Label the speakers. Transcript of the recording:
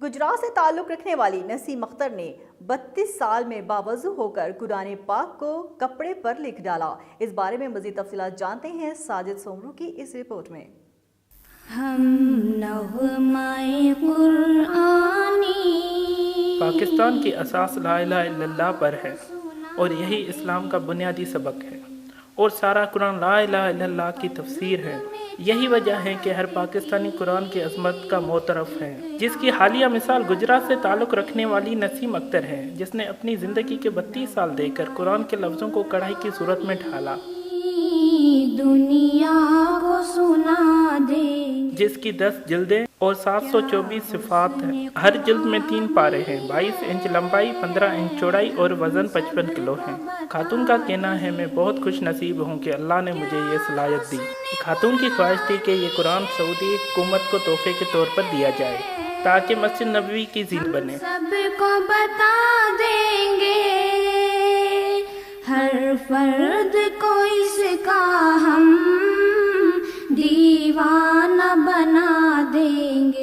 Speaker 1: گجرات سے تعلق رکھنے والی نسیم اختر نے 32 سال میں باوضو ہو کر قرآن پاک کو کپڑے پر لکھ ڈالا۔ اس بارے میں مزید تفصیلات جانتے ہیں ساجد سومرو کی اس رپورٹ میں۔
Speaker 2: ہم نغمۂ قرآنی
Speaker 3: پاکستان کی اساس لا الہ الا اللہ پر ہے اور یہی اسلام کا بنیادی سبق ہے، اور سارا قرآن لا الہ الا اللہ کی تفسیر ہے۔ یہی وجہ ہے کہ ہر پاکستانی قرآن کی عظمت کا معترف ہے، جس کی حالیہ مثال گجرات سے تعلق رکھنے والی نسیم اختر ہے، جس نے اپنی زندگی کے 32 سال دے کر قرآن کے لفظوں کو کڑھائی کی صورت میں ڈھالا،
Speaker 2: دنیا کو سنا دے،
Speaker 3: جس کی 10 جلدیں اور 724 صفات ہیں۔ ہر جلد میں 3 پارے ہیں، 22 انچ لمبائی، 15 انچ چوڑائی اور وزن 55 کلو ہے۔ خاتون کا کہنا ہے، میں بہت خوش نصیب ہوں کہ اللہ نے مجھے یہ صلاحیت دی۔ خاتون کی خواہش تھی کہ یہ قرآن سعودی حکومت کو تحفے کے طور پر دیا جائے تاکہ مسجد نبوی کی زینت بنے۔
Speaker 2: سب کو بتا دیں گے، ہر فرد کو اس کا ہم دیوانہ بنا دیں گے۔